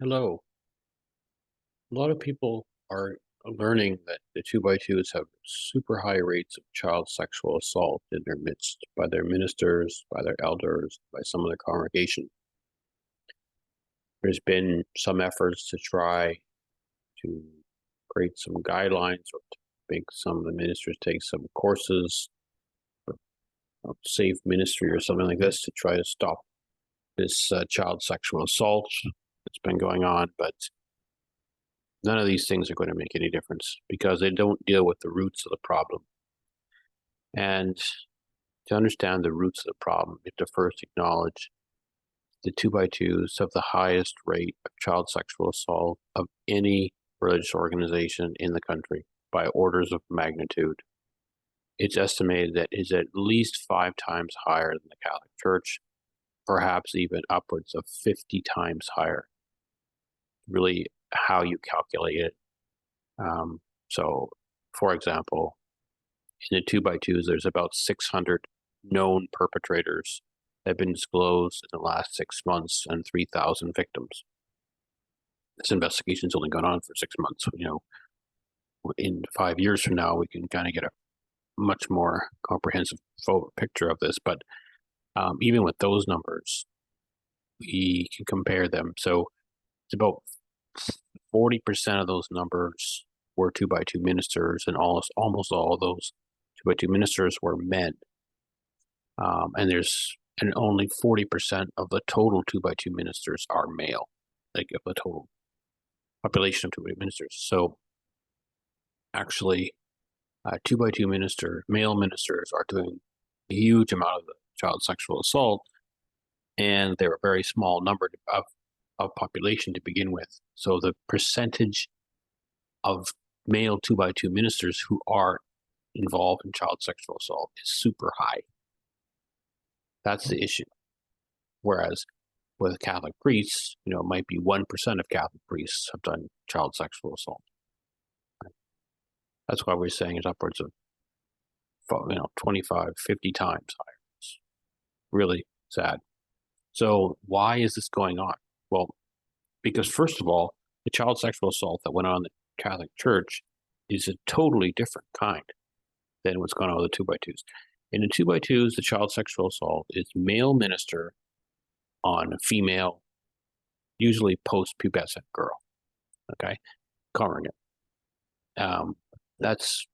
Hello. A lot of people are learning that the two by twos have super high rates of child sexual assault in their midst by their ministers, by their elders, by some of their congregation. There's been some efforts to try to create some guidelines or to make some of the ministers take some courses of safe ministry or something like this to try to stop this child sexual assault that's been going on. But none of these things are going to make any difference because they don't deal with the roots of the problem. And to understand the roots of the problem, you have to first acknowledge the two by twos have the highest rate of child sexual assault of any religious organization in the country by orders of magnitude. It's estimated that it's at least 5 times higher than the Catholic Church, perhaps even upwards of 50 times higher. Really, how you calculate it. So, for example, in the two by twos, there's about 600 known perpetrators that have been disclosed in the last 6 months and 3,000 victims. This investigation's only gone on for 6 months. In 5 years from now, we can kind of get a much more comprehensive picture of this. But even with those numbers, we can compare them. So it's about 40% of those numbers were two by two ministers, and almost all of those two by two ministers were men. And only 40% of the total two by two ministers are male, like of the total population of two by two ministers. So actually, two by two male ministers are doing a huge amount of the child sexual assault, and they're a very small number of population to begin with. So the percentage of male two by two ministers who are involved in child sexual assault is super high. That's the issue. Whereas with Catholic priests, it might be 1% of Catholic priests have done child sexual assault. Right? That's why we're saying it's upwards of 25, 50 times higher. It's really sad. So why is this going on? Well, because first of all, the child sexual assault that went on in the Catholic Church is a totally different kind than what's going on with the two by twos. In the two by twos, the child sexual assault is male minister on a female, usually post-pubescent girl. Okay, covering it. That's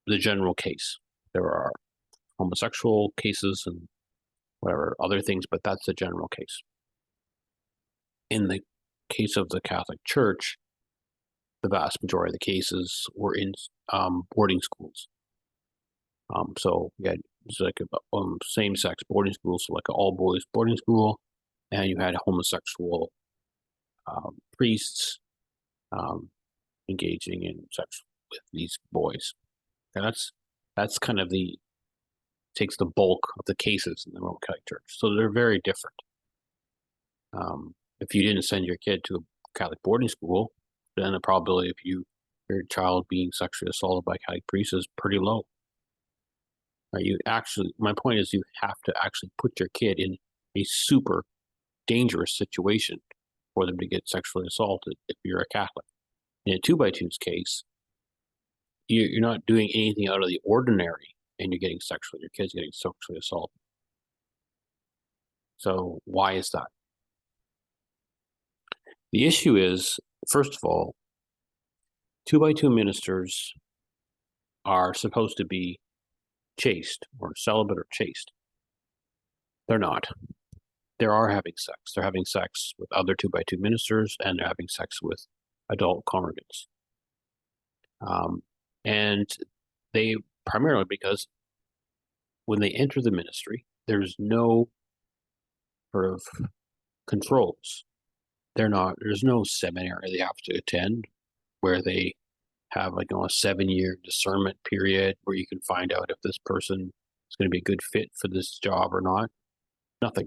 the general case. There are homosexual cases and whatever other things, but that's the general case. In the case of the Catholic Church, the vast majority of the cases were in boarding schools. So you had like a same-sex boarding school, so like an all-boys boarding school, and you had homosexual priests engaging in sex with these boys. And that's kind of takes the bulk of the cases in the Roman Catholic Church. So they're very different. If you didn't send your kid to a Catholic boarding school, then the probability of your child being sexually assaulted by Catholic priests is pretty low. My point is, you have to actually put your kid in a super dangerous situation for them to get sexually assaulted if you're a Catholic. In a two by two's case, you're not doing anything out of the ordinary, and your kid's getting sexually assaulted. So why is that? The issue is, first of all, two by two ministers are supposed to be chaste or celibate or chaste. They're not. They are having sex. They're having sex with other two by two ministers, and they're having sex with adult congregants. And they primarily because when they enter the ministry, there's no sort of controls. There's no seminary they have to attend where they have a 7-year discernment period where you can find out if this person is going to be a good fit for this job or not. Nothing.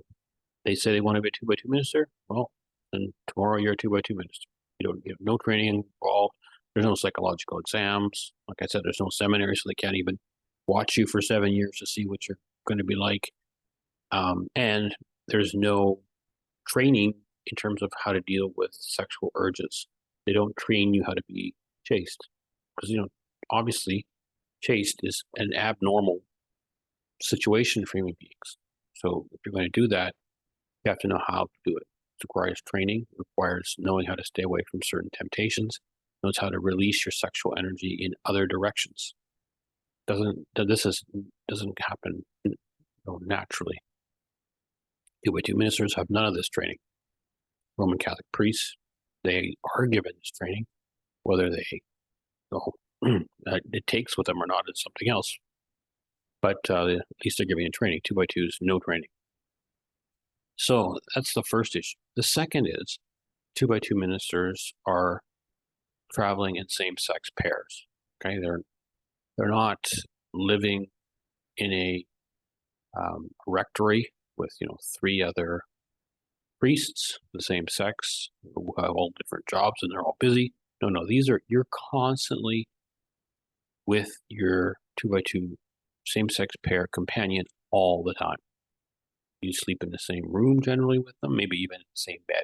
They say they want to be a two by two minister. Well, then tomorrow you're a two by two minister. You have no training involved. There's no psychological exams. Like I said, there's no seminary, so they can't even watch you for 7 years to see what you're going to be like. And there's no training in terms of how to deal with sexual urges. They don't train you how to be chaste because, obviously chaste is an abnormal situation for human beings. So if you're going to do that, you have to know how to do it. It requires training, it requires knowing how to stay away from certain temptations, knows how to release your sexual energy in other directions. Doesn't happen naturally. 2x2 ministers have none of this training. Roman Catholic priests, they are given this training, whether they it takes with them or not is something else. But at least they're giving a training. 2x2s, no training. So that's the first issue. The second is 2x2 ministers are traveling in same-sex pairs. Okay, they're not living in a rectory with 3 other priests, the same sex, who have all different jobs and they're all busy. No, you're constantly with your 2x2 same-sex pair companion all the time. You sleep in the same room generally with them, maybe even in the same bed.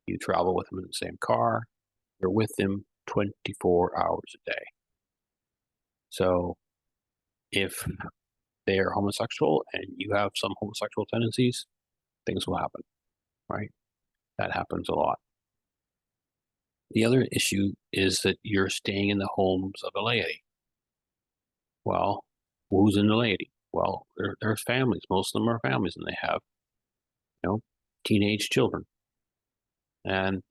You travel with them in the same car. You're with them 24 hours a day. So if they are homosexual and you have some homosexual tendencies, things will happen, right? That happens a lot. The other issue is that you're staying in the homes of the laity. Well, who's in the laity? Well, there's families. Most of them are families, and they have, teenage children. And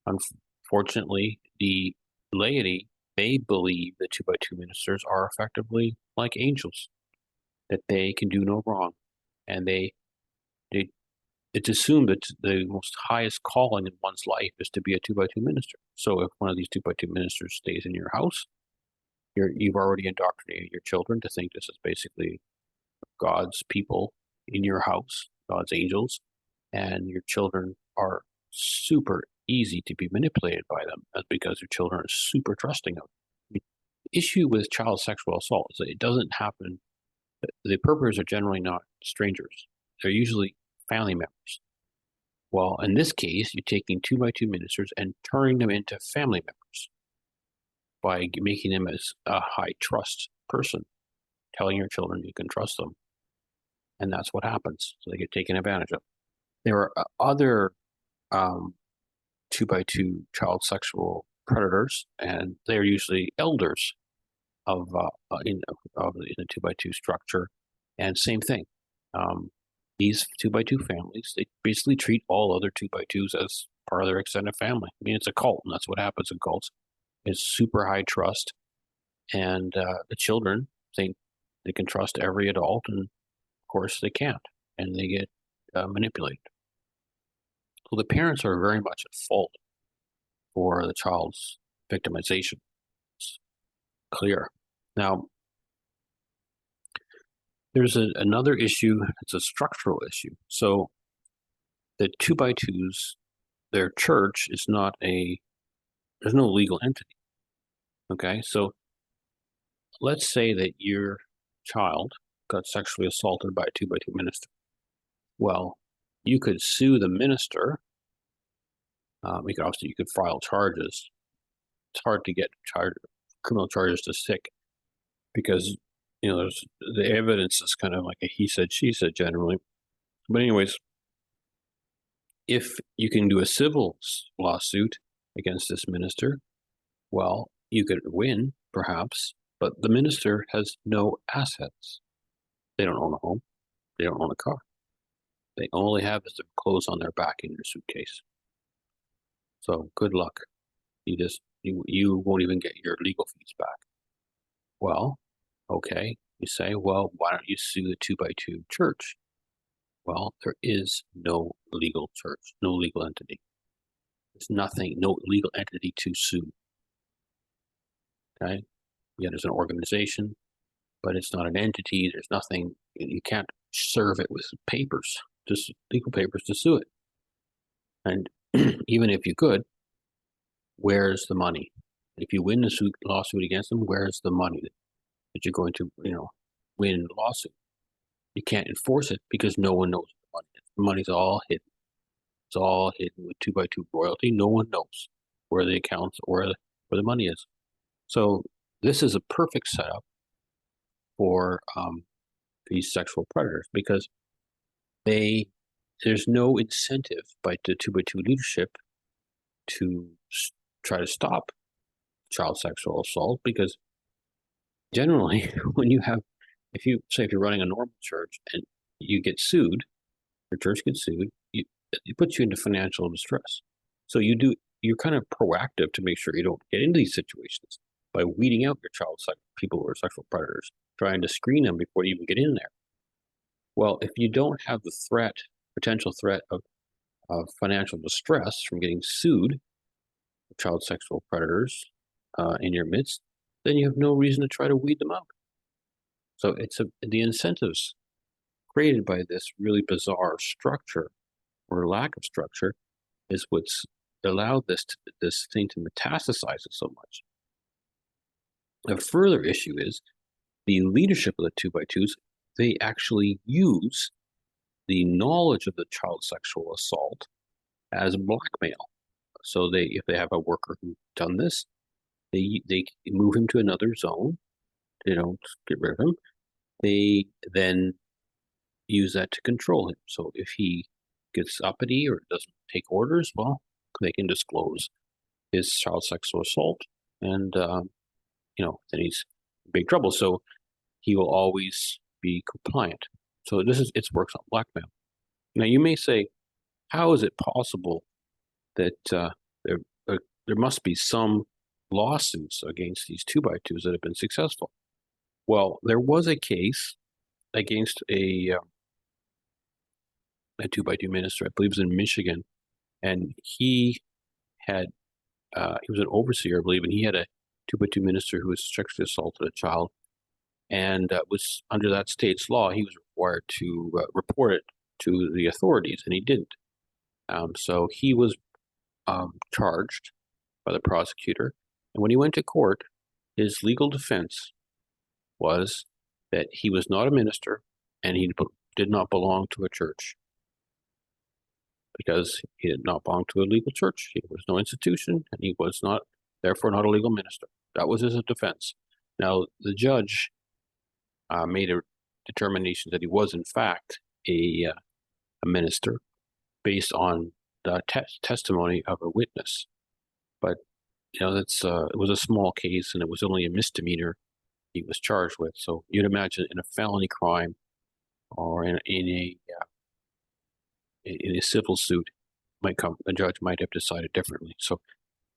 unfortunately, the laity, they believe that 2x2 ministers are effectively like angels, that they can do no wrong, and it's assumed that the most highest calling in one's life is to be a 2x2 minister. So if one of these 2x2 ministers stays in your house, you've already indoctrinated your children to think this is basically God's people in your house, God's angels, and your children are super easy to be manipulated by them because your children are super trusting of them. The issue with child sexual assault is that it doesn't happen. The perpetrators are generally not strangers. They're usually family members. Well, in this case, you're taking 2x2 ministers and turning them into family members by making them as a high trust person, telling your children you can trust them. And that's what happens. So they get taken advantage of. There are other 2x2 child sexual predators, and they're usually elders in a 2x2 structure. And same thing. These 2x2 families, they basically treat all other 2x2s as part of their extended family. I mean, it's a cult, and that's what happens in cults. It's super high trust, and the children think they can trust every adult, and of course they can't, and they get manipulated. So the parents are very much at fault for the child's victimization. It's clear. Now, there's another issue. It's a structural issue. So the 2x2s, their church is not there's no legal entity. Okay, so let's say that your child got sexually assaulted by a 2x2 minister. Well, you could sue the minister. You could file charges. It's hard to get criminal charges to stick because there's the evidence is kind of like a he said she said generally. But anyways, if you can do a civil lawsuit against this minister, well, you could win perhaps, but the minister has no assets. They don't own a home. They don't own a car. They only have is the clothes on their back in your suitcase. So good luck. You won't even get your legal fees back. Well, okay. You say, well, why don't you sue the 2x2 church? Well, there is no legal church, no legal entity. There's nothing, no legal entity to sue. Okay? Yeah, there's an organization, but it's not an entity. There's nothing. You can't serve it with papers, just legal papers to sue it. And even if you could, where's the money? If you win the lawsuit against them, where's the money that you're going to, win the lawsuit? You can't enforce it because no one knows the money is. The money's all hidden. It's all hidden with 2x2 royalty. No one knows where the accounts or where the money is. So this is a perfect setup for these sexual predators because there's no incentive by the 2x2 leadership to try to stop child sexual assault, because generally when you have, if you're running a normal church and you get sued, your church gets sued, it puts you into financial distress. So you're kind of proactive to make sure you don't get into these situations by weeding out your people who are sexual predators, trying to screen them before you even get in there. Well, if you don't have the potential threat of financial distress from getting sued for child sexual predators in your midst, then you have no reason to try to weed them out. So the incentives created by this really bizarre structure or lack of structure is what's allowed this thing to metastasize it so much. A further issue is the leadership of the 2x2s. They actually use the knowledge of the child sexual assault as blackmail. So if they have a worker who's done this, they move him to another zone. They don't get rid of him. They then use that to control him. So if he gets uppity or doesn't take orders, well, they can disclose his child sexual assault, and then he's in big trouble. So he will always be compliant. So it works on blackmail. Now you may say, how is it possible that there must be some lawsuits against these 2x2s that have been successful? Well, there was a case against a 2x2 minister, I believe it was in Michigan, and he was an overseer, I believe, and he had a 2x2 minister who was sexually assaulted a child, and was under that state's law, he was required to report it to the authorities, and he didn't. So he was charged by the prosecutor, and when he went to court, his legal defense was that he was not a minister and he did not belong to a church, because he did not belong to a legal church. He was no institution, and he was therefore not a legal minister. That was his defense. Now, the judge made a determination that he was, in fact, a minister based on the testimony of a witness. But it was a small case, and it was only a misdemeanor he was charged with. So you'd imagine in a felony crime or in a civil suit, a judge might have decided differently. So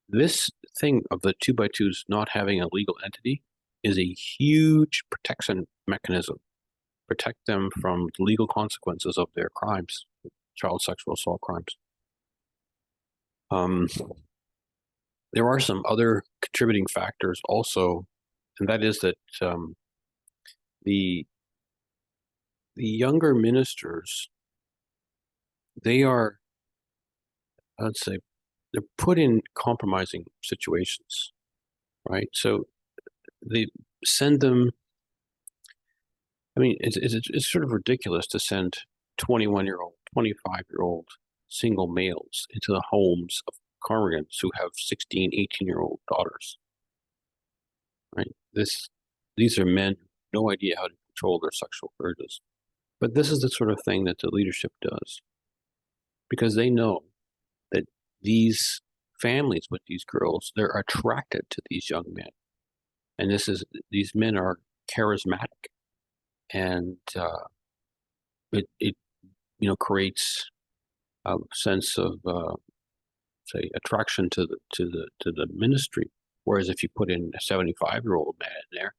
this thing of the 2x2s not having a legal entity is a huge protection mechanism. Protect them from the legal consequences of their crimes, child sexual assault crimes. There are some other contributing factors also, and that is that the younger ministers, they are, let's say, they're put in compromising situations, right? So they send them. I mean, it's sort of ridiculous to send 21-year-old, 25-year-old single males into the homes of congregants who have 16, 18-year-old daughters, right? These are men who have no idea how to control their sexual urges. But this is the sort of thing that the leadership does, because they know that these families with these girls, they're attracted to these young men. And these men are charismatic, and it creates a sense of say attraction to the ministry. Whereas if you put in a 75-year-old man in there,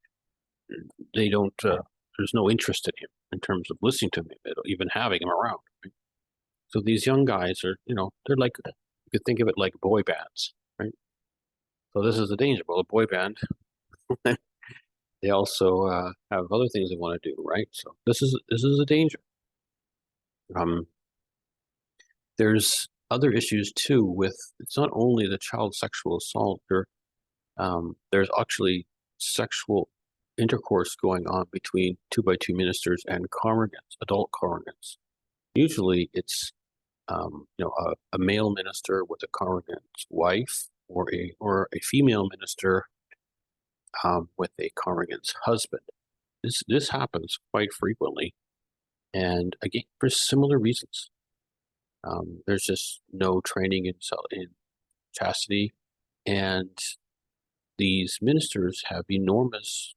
they don't. There's no interest in him in terms of listening to him, even having him around. Right? So these young guys are, they're like, you could think of it like boy bands, right? So this is the danger. Well, a boy band, they also have other things they want to do, right? So this is a danger. There's other issues too with, it's not only the child sexual assault, there's actually sexual intercourse going on between 2x2 ministers and congregants, adult congregants. Usually it's a male minister with a congregant's wife, or a female minister with a congregant's husband. This happens quite frequently, and again for similar reasons. There's just no training in chastity, and these ministers have enormous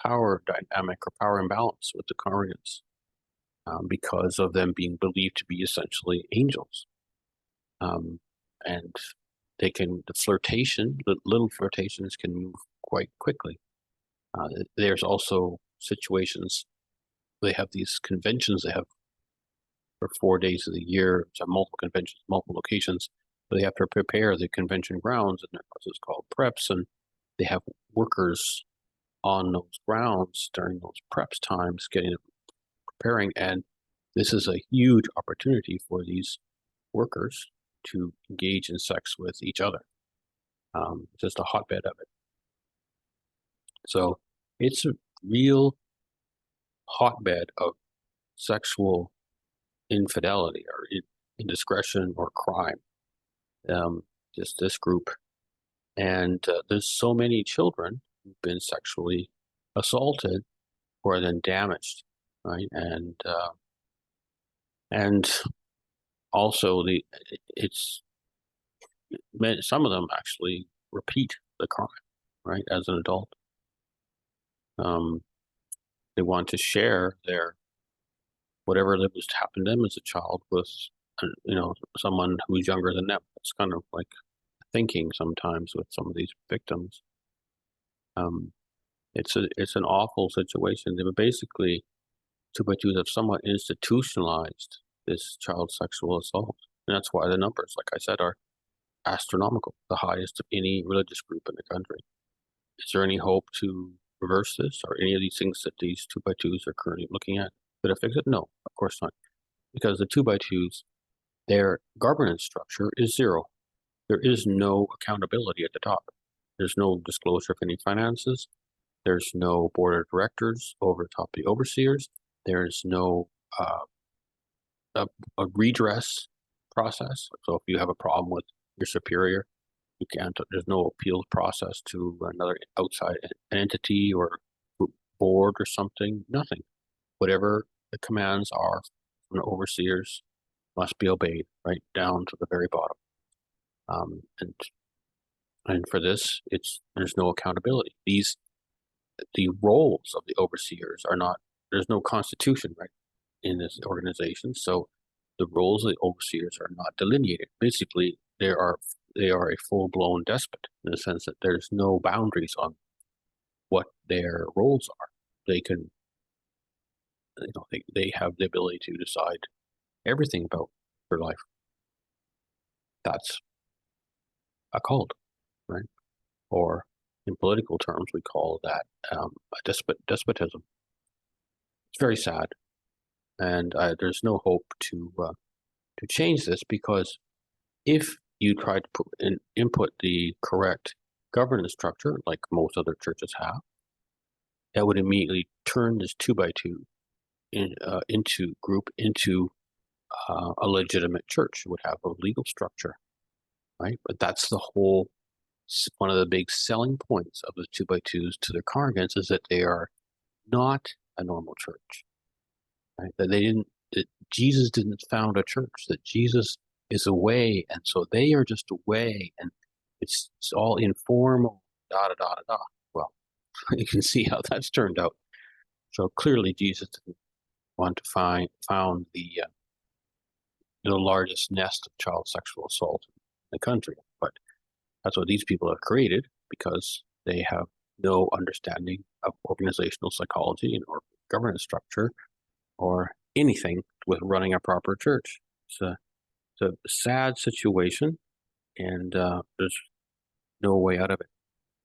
power dynamic or power imbalance with the congregants because of them being believed to be essentially angels. And the little flirtations can move quite quickly. There's also situations, they have these conventions they have for 4 days of the year, so multiple conventions, multiple locations. But they have to prepare the convention grounds, and there's what's called preps, and they have workers on those grounds during those preps times, getting them preparing. And this is a huge opportunity for these workers to engage in sex with each other. Just a hotbed of it. So it's a real hotbed of sexual infidelity or indiscretion or crime. Just this group. And there's so many children who've been sexually assaulted or then damaged, right? And also some of them actually repeat the crime, right? As an adult, they want to share their whatever that was happened to them as a child with, someone who's younger than them. It's kind of like thinking sometimes with some of these victims. It's an awful situation. They were basically 2x2s have somewhat institutionalized this child sexual assault, and that's why the numbers, like I said, are astronomical, the highest of any religious group in the country. Is there any hope to reverse this, or any of these things that these 2x2s are currently looking at could fix it? No, of course not, because the 2x2s, their governance structure is zero. There is no accountability at the top. There's no disclosure of any finances. There's no board of directors over top the overseers. There's no a redress process. So if you have a problem with your superior, you can't. There's no appeals process to another outside entity or board or something. Nothing. Whatever the commands are from the overseers must be obeyed, right down to the very bottom. And for this, there's no accountability. The roles of the overseers are not. There's no constitution, right, in this organization. So the roles of the overseers are not delineated. Basically, they are a full-blown despot in the sense that there's no boundaries on what their roles are. They can, they have the ability to decide everything about their life. That's a cult, right? Or in political terms, we call that a despotism. It's very sad, and there's no hope to change this, because if you try to input the correct governance structure, like most other churches have, that would immediately turn this 2x2 into a legitimate church. It would have a legal structure, right? But that's one of the big selling points of the 2x2s to their congregants, is that they are not a normal church, right? That Jesus didn't found a church, that Jesus is a way, and so they are just a way, and it's all informal, da da da da da. Well, you can see how that's turned out. So clearly, Jesus didn't want to found the largest nest of child sexual assault in the country, but that's what these people have created, because they have no understanding of organizational psychology or governance structure or anything with running a proper church. It's a sad situation, and there's no way out of it.